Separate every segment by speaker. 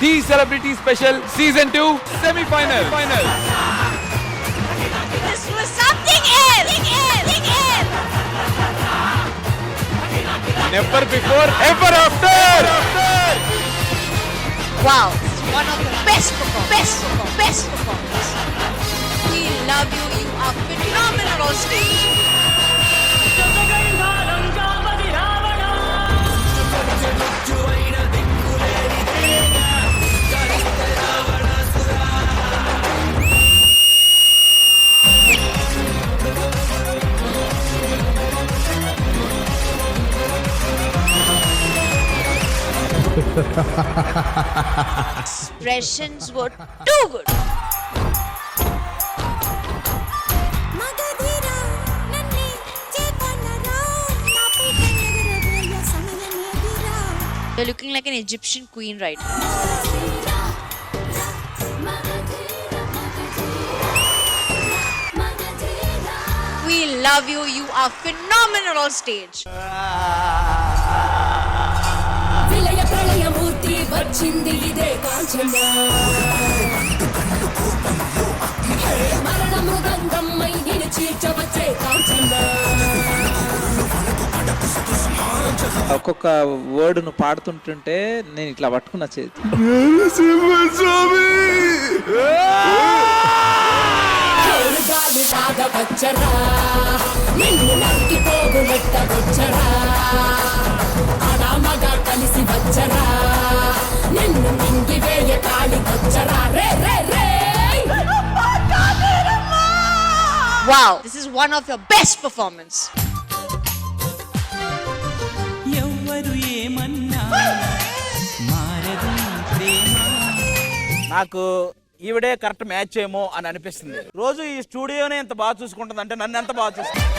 Speaker 1: The Celebrity Special Season 2 Semi-Final.
Speaker 2: This was something else.
Speaker 1: Never before, ever after.
Speaker 2: Wow, it's one of the best performance. We love you. You are phenomenal on stage. Expressions were too good. You're looking like an Egyptian queen right now. We love you. You are phenomenal on stage. వచ్చింది ఇదే కాంచన మరణ మృదంగమై నిన్ను చీల్చవచ్చే కాంచన
Speaker 3: ఒక్కొక్క word ను పాడుతుంటుంటే నేను ఇట్లా పట్టుకున్న చేతి
Speaker 2: వచ్చరా నిన్ను నరికి పోగులెట్ట వచ్చరా ఆడామగా కలిసి వచ్చరా నిన్ను మింగి వేయ కాళి వచ్చరా రే రే రే Wow, this is one of your best performance.
Speaker 4: ఎవ్వరు ఏమన్నా మారదు ప్రేమ.
Speaker 5: నాకు ఈవిడే కరెక్ట్ మ్యాచ్ ఏమో అని అనిపిస్తుంది. రోజు ఈ స్టూడియోనే ఎంత బాగా చూసుకుంటుంది అంటే నన్ను ఎంత బాగా చూసుకుంటుంది.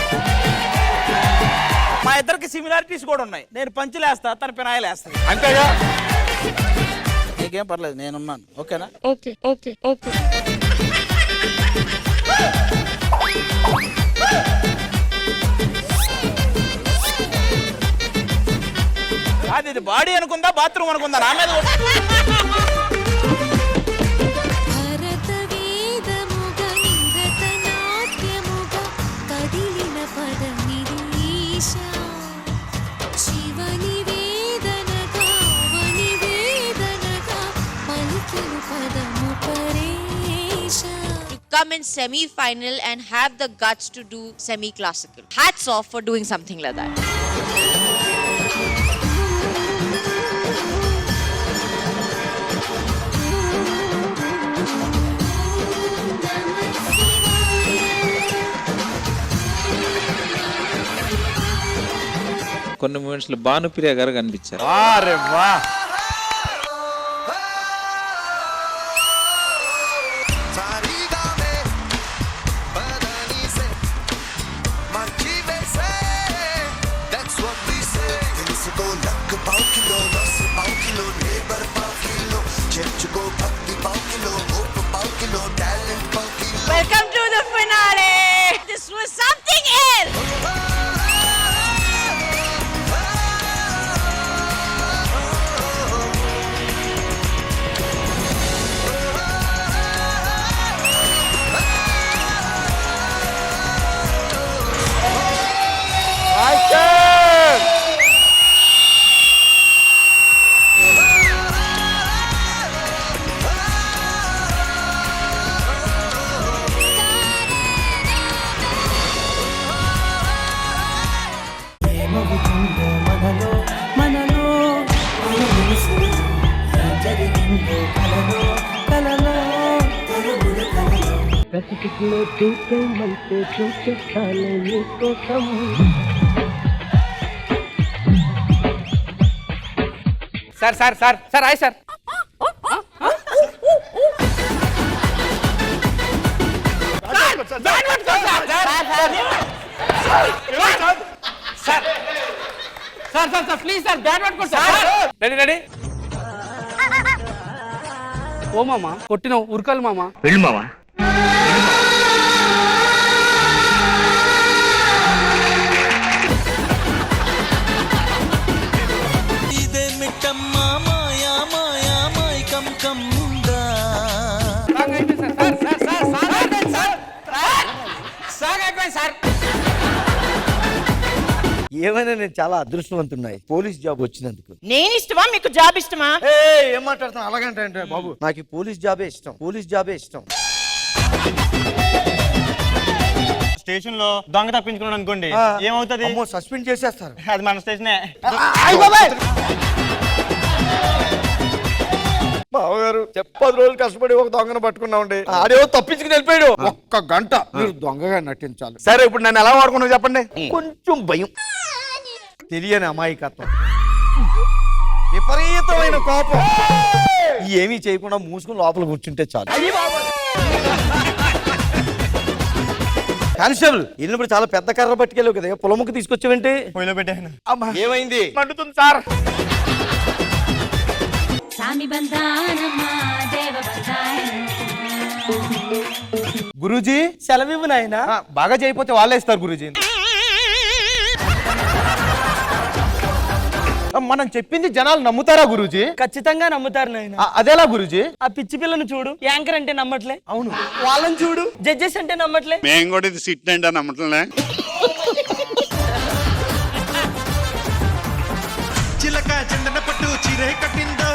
Speaker 5: మా ఇద్దరికి సిమిలారిటీస్ కూడా ఉన్నాయి. నేను పంచులేస్తా, తన పినాయిలేస్తాను.
Speaker 1: అంతేగా?
Speaker 5: నీకేం పర్లేదు, నేనున్నాను. ఓకేనా?
Speaker 2: ఓకే.
Speaker 5: అది ఇది బాడీ అనుకుందా, బాత్రూమ్ అనుకుందా? నా మీద
Speaker 2: come in semi-final and have the guts to do semi-classical. Hats off for doing something like that.
Speaker 3: కొన్ని మూమెంట్స్ లో భానుప్రియ గారు కనిపించారు.
Speaker 5: అరే వా,
Speaker 2: Welcome to the finale. This was something else.
Speaker 6: బ్రతికిలో దీపమంటే చూపిస్తాను నీకోసం.
Speaker 1: Sir sir sir sir hi sir. Sir please sir bat పట్టుకోండి sir. Ready
Speaker 7: ఓ మామ కొట్టినావు ఉరకాలి మామ.
Speaker 6: వెళ్ళు మావా.
Speaker 4: ఇదే మిట్టమ్మా మాయా మాయా మైకం
Speaker 6: ఏమైనా నేను చాలా అదృష్టవంతున్నాయి పోలీస్ జాబ్ వచ్చినందుకు.
Speaker 8: నేను ఇష్టమా మీకు జాబ్ ఇష్టమా?
Speaker 6: ఏం మాట్లాడుతున్నా అలాగంటే బాబు, నాకు ఈ పోలీస్ జాబే ఇష్టం, పోలీస్ జాబే ఇష్టం.
Speaker 9: స్టేషన్ లో దొంగ తప్పించుకున్నాడు అనుకోండి, ఏమవుతుంది?
Speaker 6: సస్పెండ్ చేసేస్తారు.
Speaker 9: అది మన స్టేషనే.
Speaker 6: బావగారు 10 రోజులు కష్టపడి ఒక దొంగను పట్టుకున్నామండి, ఆడేవో తప్పించుకుని వెళ్ళిపోయాడు. ఒక్క గంట మీరు దొంగగా నటించాలి. సరే ఇప్పుడు నన్ను ఎలా వాడుకున్నావు చెప్పండి. కొంచెం భయం, తెలియని అమాయకత్వం, విపరీతమైన కోపం, ఏమీ చేయకుండా మూసుకుని లోపల కూర్చుంటే చాలు. కానిస్టేబుల్ వెళ్ళినప్పుడు చాలా పెద్ద కర్ర పట్టుకెళ్ళావు కదా, పొలముకు తీసుకొచ్చావేంటి?
Speaker 9: పొయ్యిలో పెట్టాను.
Speaker 6: ఏమైంది?
Speaker 9: మండుతుంది సార్.
Speaker 6: గురూజీ
Speaker 9: సెలవివ్వు నాయన. బాగా చేయకపోతే వాళ్ళే ఇస్తారు గురూజీ. మనం చెప్పింది జనాలు నమ్ముతారా గురూజీ?
Speaker 8: ఖచ్చితంగా నమ్ముతారు నాయన.
Speaker 9: అదేలా గురూజీ?
Speaker 8: ఆ పిచ్చి పిల్లను చూడు, యాంకర్ అంటే నమ్మట్లే. అవును. వాళ్ళని చూడు, జడ్జెస్ అంటే నమ్మట్లే.
Speaker 10: మేము కూడా ఇది సిట్ అంటే నమ్మట్లే.
Speaker 4: చిలక చందన పట్టు చీరే కట్టిందో,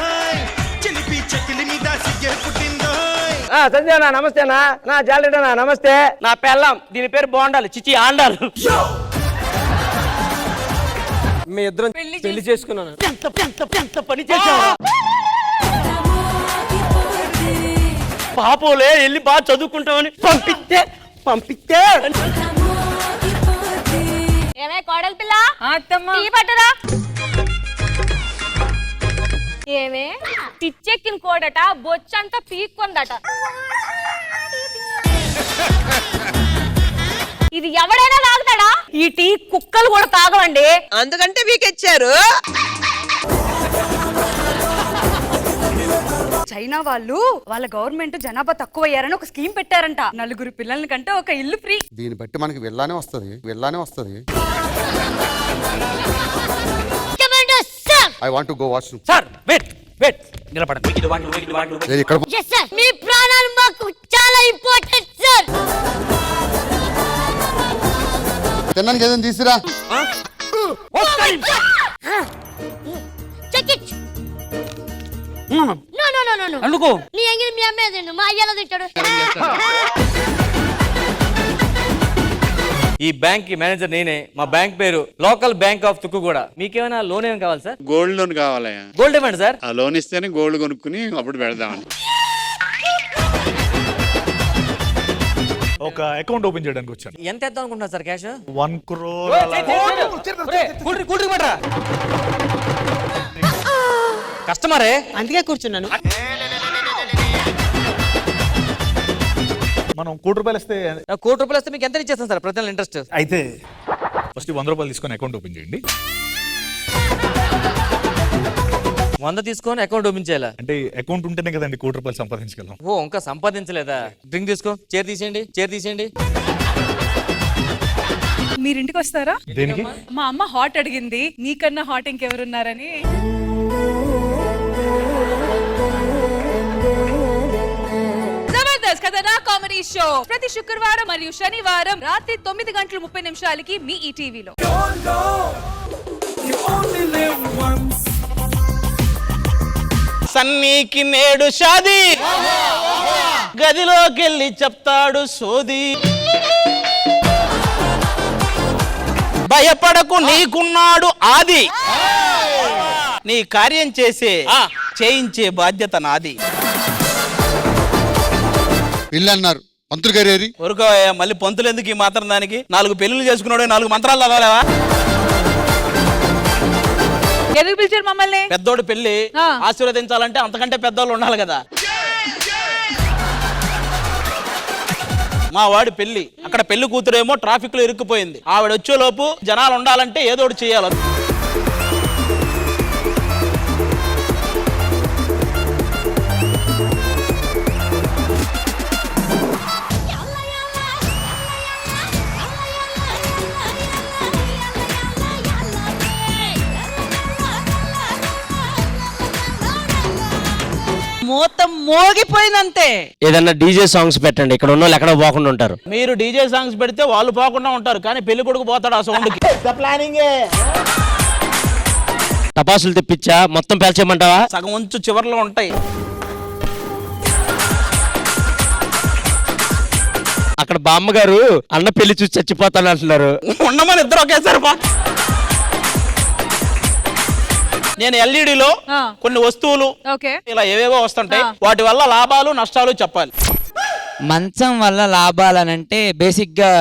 Speaker 4: చిలిపి చెక్కిలి మీద సిగ్గే పుట్టిందో.
Speaker 8: సంజయనా నమస్తేనా, నా జాలెడనా నమస్తే. నా పెళ్ళాం, దీని పేరు బోండాలు, చిచి ఆండాలు. మీ ఇద్దరం పెళ్లి చేసుకున్నాను. ఎంత పని చేశావు పాపోలే, వెళ్ళి బాగా చదువుకుంటామని పంపిస్తే
Speaker 2: ఏమే కోడలి పిల్ల, టీ పట్టరా. ఏమే పిచ్చెక్కిన కోడట, బొచ్చంతా పీక్కుందట. ఇది ఎవడైనా తాగుతాడా? ఈ టీ కుక్కలు కూడా తాగవండి.
Speaker 8: అందుకంటే వీకెచ్చారు.
Speaker 11: చైనా వాళ్ళు వాళ్ళ గవర్నమెంట్ జనాభా తక్కువయ్యారని ఒక స్కీమ్ పెట్టారంట. 4 పిల్లల కంటే ఒక ఇల్లు ఫ్రీ.
Speaker 10: దీన్ని బట్టి మనకి వెళ్ళానే వస్తుంది. I want to go washroom.
Speaker 8: Sir wait నిలబడండి.
Speaker 10: ఇక్కడ
Speaker 2: మీ ప్రాణాలు మాకు చాలా ఇంపార్టెంట్ సార్.
Speaker 10: తిన్నానికి ఏదైనా తీసురా.
Speaker 8: అందుకో
Speaker 2: నీ ఎంగిలి మీ అమ్మే తిండు, మా అయ్యలో తింటాడు.
Speaker 8: ఈ బ్యాంక్ మేనేజర్ నేనే. మా బ్యాంక్ పేరు లోకల్ బ్యాంక్ ఆఫ్ తుక్కుగూడ. మీకేమైనా లోన్ ఏమైనా కావాలి సార్?
Speaker 10: గోల్డ్ లోన్ కావాలయ్యా.
Speaker 8: గోల్డ్ ఇవ్వండి సార్.
Speaker 10: ఆ లోన్ ఇస్తేనే గోల్డ్ కొనుక్కుని అప్పుడు పెడదామని.
Speaker 9: ఒక అకౌంట్ ఓపెన్ చేయడానికి వచ్చాను.
Speaker 8: ఎంత ఇద్దాం అనుకుంటున్నారు సార్ క్యాష్?
Speaker 9: 1 crore.
Speaker 8: కస్టమరే
Speaker 1: అందుకే కూర్చున్నాను.
Speaker 9: మనం ₹1 ఇస్తే
Speaker 8: ₹1 ఇస్తే మీకు ఎంత ఇచ్చేస్తాను సార్ ప్రతి నెల ఇంట్రెస్ట్?
Speaker 9: అయితే ఫస్ట్ ₹100 తీసుకొని అకౌంట్ ఓపెన్ చేయండి.
Speaker 8: 100 తీసుకొని అకౌంట్ ఓపెన్ చేయాలా?
Speaker 9: అంటే అకౌంట్ ఉంటేనే కదండి ₹1 సంపాదించగలం.
Speaker 8: ఓ ఇంకా సంపాదించలేదా? డ్రింక్ తీసుకో. చైర్ తీసేయండి.
Speaker 11: మీరింటికి వస్తారా?
Speaker 9: దేనికి?
Speaker 11: మా అమ్మ హాట్ అడిగింది, నీకన్నా హాట్ ఇంకెవరున్నారని. జబర్దస్త్ కథనా కామెడీ షో ప్రతి శుక్రవారం మరియు శనివారం రాత్రి 9:30 మీ ఈ టీవీలో.
Speaker 5: సన్నీకి నేడు షాది, గదిలోకెళ్ళి చెప్తాడు సోది. భయపడకు నీకున్నాడు ఆది, నీ కార్యం చేయించే బాధ్యత నాది.
Speaker 10: పెళ్ళి అన్నారు పంతులు గారి.
Speaker 5: ఊరుకోవయ్యా, మళ్ళీ పంతులు ఎందుకు ఈ మాత్రం దానికి? 4 పెళ్లిళ్ళు చేసుకున్నాడు, 4 మంత్రాలు చదవలేవా?
Speaker 11: ఎందుకు పిలిచారు మమ్మల్ని?
Speaker 5: పెద్దోడు పెళ్లి ఆశీర్వదించాలంటే అంతకంటే పెద్దోళ్ళు ఉండాలి కదా. మా వాడి పెళ్లి, అక్కడ పెళ్లి కూతురేమో ట్రాఫిక్ లో ఇరుక్కుపోయింది. ఆవిడ వచ్చే లోపు జనాలు ఉండాలంటే ఏదో ఒకటి చేయాలి.
Speaker 2: మూత మోగిపోయిందంతే.
Speaker 8: ఏదన్నా డీజే సాంగ్స్ పెట్టండి, ఇక్కడ ఉన్న వాళ్ళు ఎక్కడ పోకుండా ఉంటారు.
Speaker 5: మీరు డీజే సాంగ్స్ పెడితే వాళ్ళు పోకుండా ఉంటారు, కానీ పెళ్లి కొడుకు పోతాడు ఆ సౌండ్ కి.
Speaker 8: టపాసులు తెప్పించా, మొత్తం పేల్చేయమంటావా?
Speaker 5: సగం ఉంచు, చివర్లో ఉంటాయి.
Speaker 8: అక్కడ బామ్మగారు అన్న పెళ్లి చూసి చచ్చిపోతాను అంటున్నారు.
Speaker 5: ఉండమని ఇద్దరు ఒకేసారి నేను ఎల్ఈడిలో కొన్ని వస్తువులు ఇలా ఏవేవో వస్తుంటాయి, వాటి వల్ల లాభాలు నష్టాలు చెప్పాలి.
Speaker 3: మంచం వల్ల లాభాలనంటే బేసిక్ గా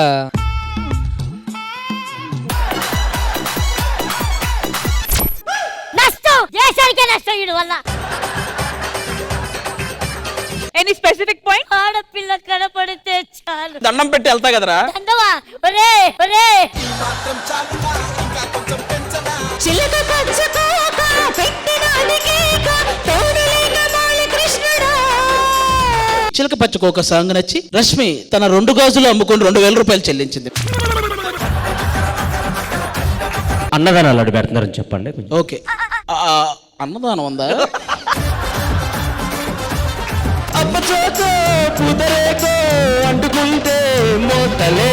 Speaker 2: నష్టం, దేశానికే నష్టం వీడి వల్ల.
Speaker 11: Any specific point?
Speaker 2: ఆడపిల్ల కనపడితే చాలు
Speaker 5: దండం పెట్టి వెళ్తా కదరా.
Speaker 2: దండవా? ఒరే ఒరే, చిలక పచ్చకోక పెట్టినాడికి తోడులేక బాలకృష్ణుడా.
Speaker 5: చిలక పచ్చకోక సాంగ్ నచ్చి రష్మి తన 2 గాజులు అమ్ముకొని 2000 రూపాయలు చెల్లించింది.
Speaker 8: అన్నదానాలు అడి పెడుతున్నారని చెప్పండి.
Speaker 5: ఓకే, అన్నదానం ఉందా?
Speaker 8: అంటుకుంటే మోతలే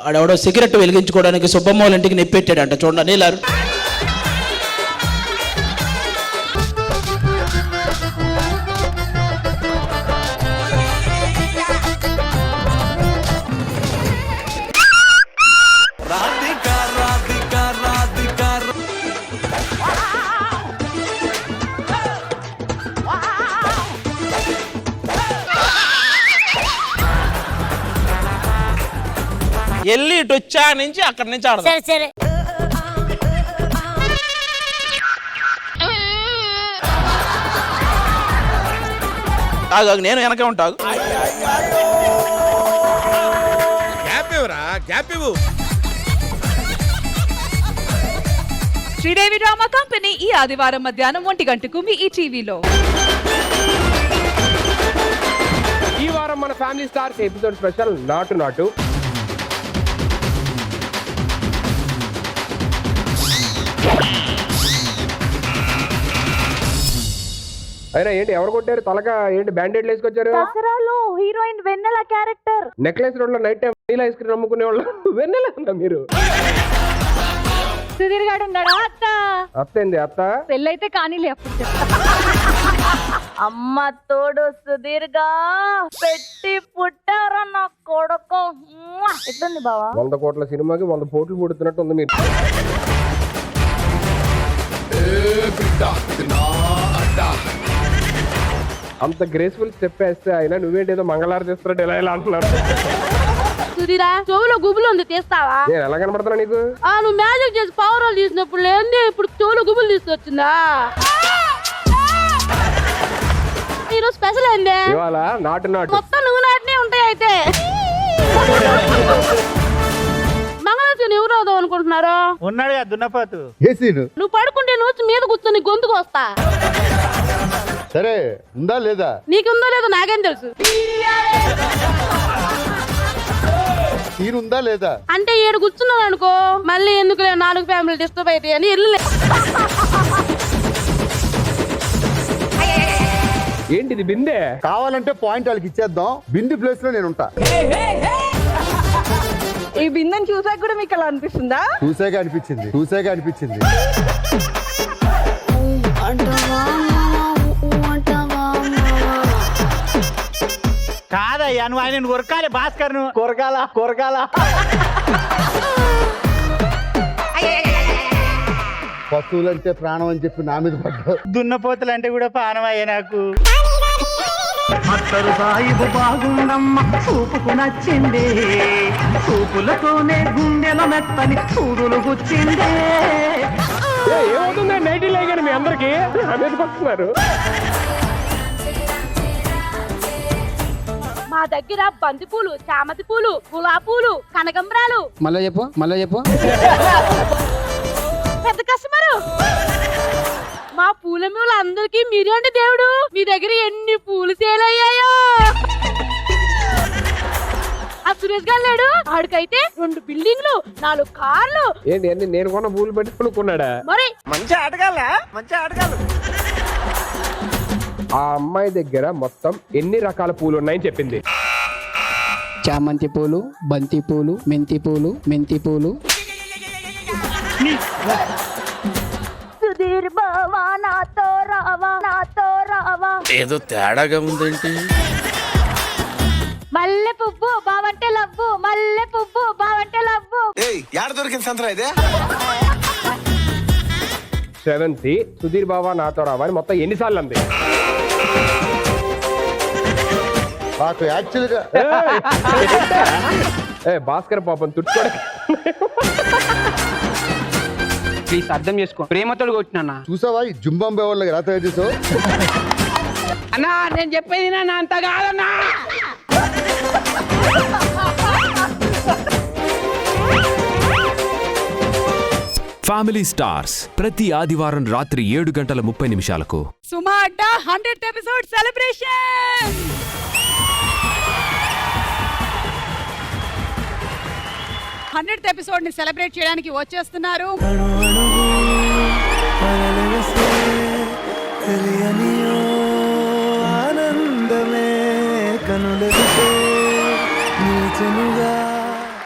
Speaker 5: ఆడెవడో సిగరెట్ వెలిగించుకోవడానికి సుబ్బమ్మ వాళ్ళ ఇంటికి నెప్పెట్టాడంట, చూడండి నీలారు. ఎల్లి ఇటు వచ్చా నుంచి అక్కడి నుంచి ఆడదాం.
Speaker 2: సరే సరే,
Speaker 5: ఆగు, నేను వెనకే ఉంటాగు.
Speaker 11: శ్రీదేవి డ్రామా కంపెనీ ఈ ఆదివారం మధ్యాహ్నం 1 గంటకు మీ ఈ టీవీలో.
Speaker 7: ఈ వారం మన ఫ్యామిలీ స్టార్స్ ఎపిసోడ్ స్పెషల్ నాటు నాటు. అయినా ఏంటి, ఎవరు కొట్టారు? తలగా ఏంటి బ్యాండేడ్లు వేసుకొచ్చారు?
Speaker 11: దసరాలో హీరోయిన్ వెన్నెల క్యారెక్టర్.
Speaker 7: నెక్లెస్ రోడ్ లో నైట్ టైం నీలా ఐస్ క్రీమ్ అమ్ముకునే వాళ్ళు వెన్నెల మీరు.
Speaker 11: సుధీర్ గాడు ఉన్నాడా? అత్త
Speaker 7: అత్తేంది అత్త
Speaker 11: పెళ్ళైతే కానీలే అప్పుడు చెప్తా. అమ్మ తోడు సుధీర్ గా పెట్టి పుట్టారా నా కొడుకు. ఎట్లుంది బావా?
Speaker 7: 100 కోట్ల సినిమాకి 100 పోట్లు పుడుతున్నట్టు ఉంది మీరు. అంత గ్రేస్ఫుల్ స్టెప్ వేస్తే అయినా నువ్వేంటి ఏదో మంగళారు చేస్తున్నట్టు ఎలా ఎలా అంటున్నారు.
Speaker 11: సుధీరా, చెవులో గుబులు ఉంది, తీస్తావా?
Speaker 7: నేను ఎలా కనబడుతున్నా నీకు?
Speaker 11: నువ్వు మ్యాజిక్ చేసి పవర్ తీసినప్పుడు లేని ఇప్పుడు చెవులో గుబులు తీసుకొచ్చిందా? ఈరోజు స్పెషల్ ఏంది?
Speaker 7: ఇవాళ నాటు నాటు
Speaker 11: మొత్తం నువ్వు నాటినే ఉంటాయి. అయితే మంగళసూని ఎవరు అవుదాం అనుకుంటున్నారు?
Speaker 9: ఉన్నాడు దున్నపోతు.
Speaker 11: నువ్వు పడుకుంటే నువ్వు మీద కూర్చొని గొంతుకు వస్తా.
Speaker 10: సరే ఉందా లేదా?
Speaker 11: నీకుందో లేదో నాకేం తెలుసు.
Speaker 10: తీరుందా లేదా?
Speaker 11: అంటే 7 కూర్చున్నావు అనుకో, మళ్ళీ ఎందుకులే 4 ఫ్యామిలీ డిస్టర్బ్ అయితే అని వెళ్ళలే.
Speaker 7: ఏంటిది బిందె?
Speaker 10: కావాలంటే పాయింట్ వాళ్ళకి ఇచ్చేద్దాం, బిందు ప్లేస్ లో నేను ఉంటా.
Speaker 11: ఈ బిందెని చూసాక కూడా మీకు అలా అనిపిస్తుందా?
Speaker 10: చూసాక అనిపించింది.
Speaker 9: కాదయ్యా, నువ్వు ఆయన కొరకాలి, భాస్కర్ ను కొరకాల.
Speaker 10: పశువులంటే ప్రాణం అని చెప్పి నా మీద పడ్డావు.
Speaker 9: దున్నపోతులు అంటే కూడా ప్రాణం అయ్యా నాకు. అత్తరు సాయిబు బాగుండమ్మ, చూపుకు నచ్చింది, చూపులతోనే గుండెల మెత్తని సూదులు గుచ్చింది.
Speaker 7: ఏమవుతుంది నైట్ లేగానే మీ అందరికి వస్తున్నారు.
Speaker 11: మా దగ్గర బంతి పూలు, చామతి పూలు, గులాబీ పూలు, కనకంబరాలు.
Speaker 3: మళ్ళీ చెప్పు.
Speaker 11: పెద్ద కస్టమరు. మా పూల అందరికి మీరేంటి దేవుడు. మీ దగ్గర ఎన్ని పూలు సేల్ అయ్యాయో. ఆ
Speaker 2: సురేష్ గారు లేడు ఆడికైతే 2 బిల్డింగ్లు 4 కార్లు.
Speaker 7: ఏంటి అన్ని నేను కొన్న పూలు పెట్టుకుని కొన్నాడా?
Speaker 2: మరి
Speaker 8: మంచి ఆటగాళ్ళ మంచి ఆటగాళ్ళు.
Speaker 7: ఆ అమ్మాయి దగ్గర మొత్తం ఎన్ని రకాల పూలు ఉన్నాయని చెప్పింది.
Speaker 1: చామంతి పూలు, బంతి పూలు, మెంతి పూలు, మెంతి పూలు.
Speaker 2: సుధీర్ బావా నాతో రావా నాతో రావా.
Speaker 5: ఏదో తేడాగా ఉందేంటి?
Speaker 2: మల్లె పువ్వు బావంటే లవ్వు, మల్లె పువ్వు బావంటే లవ్వు.
Speaker 4: ఏడ దొరికింది సంతరా ఇదే?
Speaker 7: శ్రవంతి సుధీర్ బాబా నాతో రావా అని మొత్తం ఎన్నిసార్లు అంది?
Speaker 10: నాకు యాక్చువల్గా
Speaker 7: భాస్కర్ పాపం తుట్టుకోవడం.
Speaker 1: ప్లీజ్ అర్థం చేసుకో, ప్రేమతో కొట్టినా.
Speaker 10: చూసావా ఈ జుంబాంబే వాళ్ళకి ఎలా తయారు చేసావు?
Speaker 1: అన్నా నేను చెప్పేది నా అంత కాదన్నా.
Speaker 12: ఫ్యామిలీ స్టార్స్ ప్రతి ఆదివారం రాత్రి 7:30
Speaker 11: సుమా అడ్డా 100th episode celebration. 100th episode ని సెలబ్రేట్ చేయడానికి వచ్చేస్తున్నారు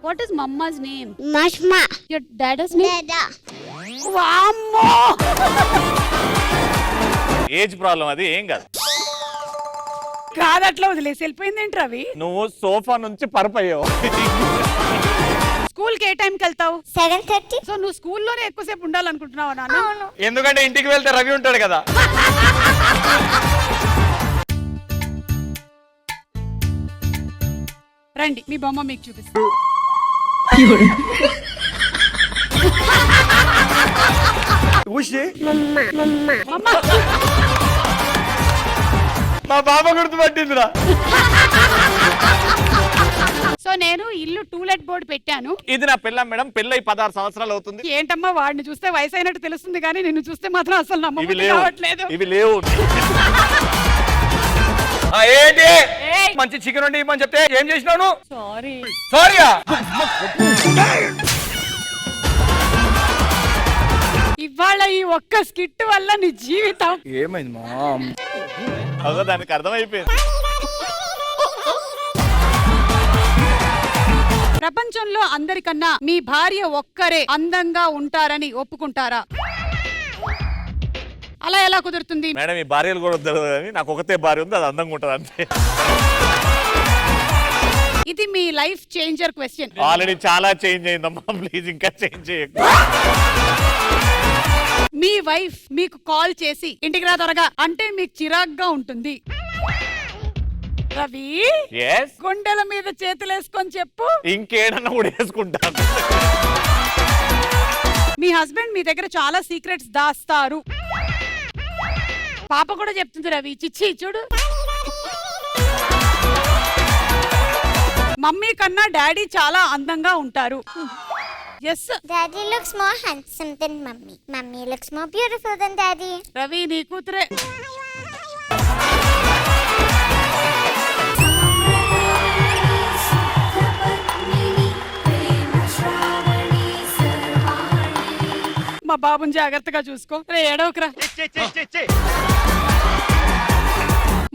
Speaker 11: What is Mama's name?
Speaker 2: Mashma.
Speaker 11: Your dad's name?
Speaker 2: Dada.
Speaker 11: వామ్మో.
Speaker 5: ఏజ్ ప్రాబ్లం అది, ఏం కాదు.
Speaker 11: కాదట్లా వదిలేసి వెళ్ళిపోయింది ఏంటి రవి?
Speaker 5: నువ్వు సోఫా నుంచి పరపయ్యావు.
Speaker 11: స్కూల్ కి ఏ టైం కి వెళ్తావు?
Speaker 2: 7:30.
Speaker 11: సో నువ్వు స్కూల్లోనే ఎక్కువసేపు ఉండాలనుకుంటున్నావా నాన్న?
Speaker 5: ఎందుకంటే ఇంటికి వెళ్తే రవి ఉంటాడు కదా.
Speaker 11: రండి మీ బొమ్మ మీకు చూపిస్తా.
Speaker 5: మా బాబా గుర్తుపట్టిందిరా.
Speaker 11: సో నేను ఇల్లు టూలెట్ బోర్డు పెట్టాను.
Speaker 5: ఇది నా పిల్ల మేడం, పెళ్ళై 16 సంవత్సరాలు అవుతుంది.
Speaker 11: ఏంటమ్మా వాడిని చూస్తే వయసు అయినట్టు తెలుస్తుంది కానీ నిన్ను చూస్తే మాత్రం అసలు
Speaker 5: ఇవి
Speaker 11: నమ్మబుద్ధి
Speaker 5: లేవు,
Speaker 11: కావట్లేదు.
Speaker 5: ఇవి లేవు. ఏంటి
Speaker 11: ఏయ్.
Speaker 5: మంచి చికెన్ వండి ఇవ్వమని చెప్తే ఏం చేసినావు?
Speaker 11: సారీ.
Speaker 5: సారీయా?
Speaker 11: ఇవాళ ఈ ఒక్క స్కిట్ వల్ల నీ జీవితం
Speaker 5: ఏమైంది మా? దానికి అర్థమైపోయింది.
Speaker 11: ప్రపంచంలో అందరికన్నా మీ భార్య ఒక్కరే అందంగా ఉంటారని ఒప్పుకుంటారా? అలా ఎలా కుదురుతుంది?
Speaker 5: మేడం ఈ భార్యలు కూడా వద్దు కానీ నాకు ఒకతే భార్య ఉంది, అది అందంగా ఉంటుంది అంతే.
Speaker 11: ఇది మీ లైఫ్ చేంజర్ క్వశ్చన్.
Speaker 5: ఆల్రెడీ చాలా చేంజ్ అయిందమ్మా, ప్లీజ్ ఇంకా చేంజ్ చేయకు.
Speaker 11: మీ వైఫ్ మీకు కాల్ చేసి ఇంటికి రా త్వరగా అంటే మీకు చిరాగ్గా ఉంటుంది. రవి
Speaker 5: ఎస్,
Speaker 11: గుండెల మీద చేతులేసుకొని చెప్పు.
Speaker 5: ఇంకేడన్నా కూడా వేసుకుంటాను.
Speaker 11: మీ హస్బెండ్ మీ దగ్గర చాలా సీక్రెట్స్ దాస్తారు. పాప కూడా చెప్తుంది రవి, చిచ్చి చూడు. మమ్మీ కన్నా డాడీ చాలా అందంగా ఉంటారు. Yes.
Speaker 2: Daddy looks more handsome than mummy. Mummy looks more beautiful than daddy.
Speaker 11: Ravi నీ కూతురే. మా బాబుని జాగ్రత్తగా చూసుకో. రే ఏడవకురా.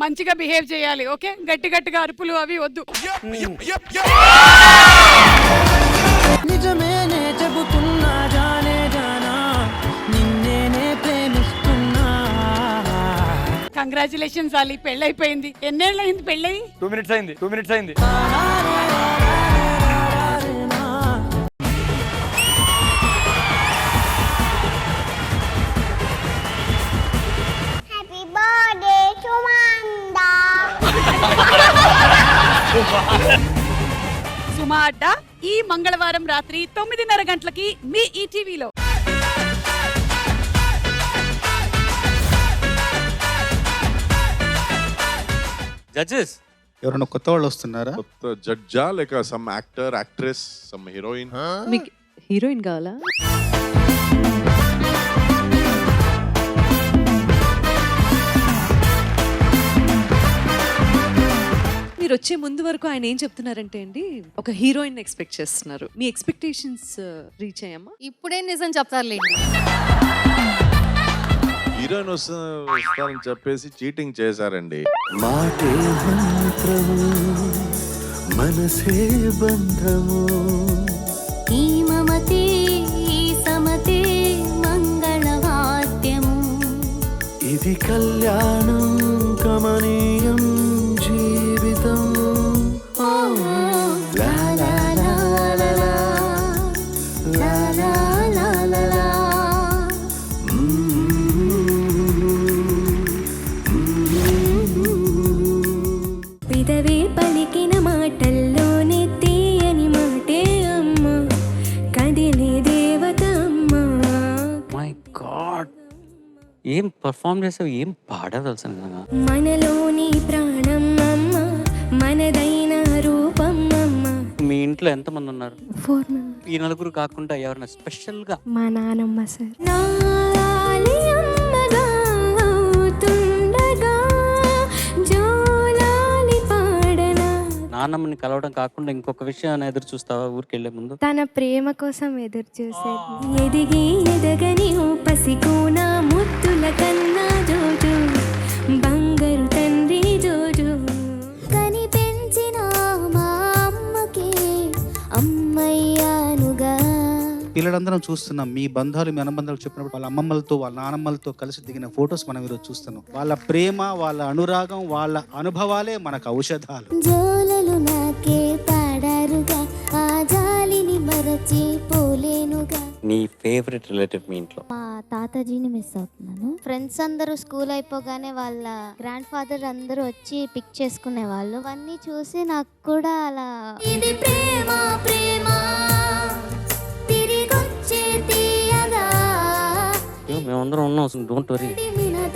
Speaker 11: మంచిగా బిహేవ్ చేయాలి, ఓకే? గట్టి గట్టిగా అరుపులు అవి వద్దు.
Speaker 1: నిజమేనే చెబుతున్నా జానే జానా నిన్నేనే ప్రేమిస్తున్నా.
Speaker 11: కంగ్రాచులేషన్స్ అలీ, పెళ్ళైపోయింది. ఎన్నేళ్ళు అయింది పెళ్ళై?
Speaker 5: 2 minutes అయింది, 2 minutes అయింది.
Speaker 2: Happy birthday to Manda.
Speaker 11: సుమా అడ్డా ఈ మంగళవారం రాత్రి 9:30 గంటలకి మీ ఈటీవీలో.
Speaker 5: జడ్జెస్
Speaker 10: ఎవరైనా కొత్త వాళ్ళు వస్తున్నారా?
Speaker 9: కొత్త జడ్జా లేక some actor, actress, some heroine?
Speaker 11: మీకు హీరోయిన్ కావాలా?
Speaker 2: మీరు వచ్చే ముందు వరకు ఆయన ఏం చెప్తున్నారంటే అండి, ఒక హీరోయిన్ ఎక్స్పెక్ట్ చేస్తున్నారు. మీ ఎక్స్పెక్టేషన్స్ రీచ్ అయ్యామా?
Speaker 11: ఇప్పుడే నిజం చెప్తారులేండి.
Speaker 9: హీరోయిన్ వస్తారని చెప్పేసి చీటింగ్ చేశారండి.
Speaker 4: మాటే మంత్రము మనసే బంధము
Speaker 11: ఈ మమతే ఈ సమతే మంగళవాద్యము.
Speaker 4: ఇది కళ్యాణం కమనీయం జీవితం.
Speaker 11: లా లా లా లా లా, లా లా లా లా లా. పిదవే పలికిన మాటల్లోనే తీయని మాటే అమ్మ, కదిలే దేవత అమ్మ.
Speaker 1: మై గాడ్, ఏం పర్ఫామ్ చేసావు, ఏం పాడావు తెలుసా నిజంగా.
Speaker 11: మనలోని ప్రాణం అమ్మ, మనదైన రూపం అమ్మ.
Speaker 1: మీ ఇంట్లో ఎంతమంది ఉన్నారు?
Speaker 11: 4 members.
Speaker 1: ఈ నలుగురు కాకుండా ఎవరైనా స్పెషల్ గా?
Speaker 11: మా నానమ్మ సార్. నాలి అమ్మగా అవుతుండగా జోలాలి పాడనా.
Speaker 1: నాన్నమ్మని కలవడం కాకుండా ఇంకొక విషయం ఎదురు చూస్తావా ఊరికెళ్లే ముందు?
Speaker 11: తన ప్రేమ కోసం ఎదురు చూసేది. ఎదిగి ఎదగని పసికోన ముత్తుల కన్నా జోజు, బంగారు తండ్రి జోజు. కని పెంచిన మా అమ్మకి అమ్మయ్యానుగా.
Speaker 10: పిల్లలందరం చూస్తున్నాం, మీ బంధాలు మీ అనుబంధాలు చెప్పినప్పుడు వాళ్ళ అమ్మమ్మలతో వాళ్ళ నానమ్మలతో కలిసి దిగిన ఫొటోస్ మనం ఈరోజు చూస్తున్నాం. వాళ్ళ ప్రేమ, వాళ్ళ అనురాగం, వాళ్ళ అనుభవాలే మనకు ఔషధాలు.
Speaker 11: జోలలు నాకే పాడారుగా, ఆ జాలిని మరచి పోలేనుగా.
Speaker 1: నీ ఫేవరెట్ రిలేటివ్ మీ ఇంట్లో?
Speaker 11: మా తాతాజీని మిస్ అవుతున్నాను. ఫ్రెండ్స్ అందరూ స్కూల్ అయిపోగానే వాళ్ళ గ్రాండ్ ఫాదర్ అందరూ వచ్చి పిక్ చేసుకునే వాళ్ళు. అవన్నీ చూసి నాకు కూడా అలా ఇది ప్రేమ ప్రేమ తిరిగొచ్చే తీయగా.
Speaker 1: మేమందరం ఉన్నాం, డోంట్ వరీ.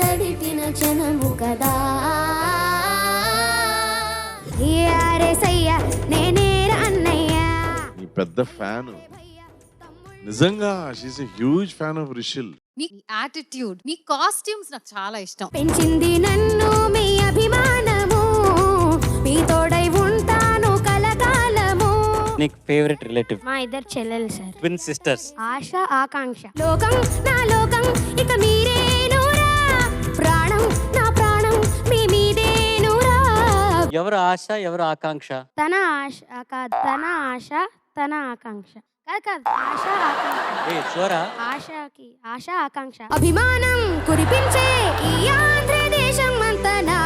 Speaker 11: తడిపిన క్షణము కదా. యారే సయ్య నేనే అన్నయ్యా.
Speaker 9: నీ పెద్ద ఫ్యాన్, నిజంగా she's a huge fan of Rishil.
Speaker 11: Me attitude, me costumes నాకు చాలా ఇష్టం. పెంచింది నన్ను మీ అభిమానము, మీ తోడై ఉంటాను కలకాలము.
Speaker 1: నీకు ఫేవరెట్ రిలేటివ్?
Speaker 11: మా ఇద్దరు చెల్లెలు సార్,
Speaker 1: ట్విన్ సిస్టర్స్.
Speaker 11: ఆశ ఆకాంక్ష. లోకం నా లోకం ఇక మీరేనురా, ప్రాణం నా ప్రాణం మీ మీదేనురా.
Speaker 1: ఎవరు ఆశ, ఎవరు ఆకాంక్ష?
Speaker 11: తన ఆశ కాదు, తన ఆశ తన ఆకాంక్ష కాదు, ఆశ ఆకాంక్ష.
Speaker 1: షూరా?
Speaker 11: ఆశ ఆకాంక్ష. అభిమానం కురిపించే ఈ ఆంధ్రదేశం అంతా నా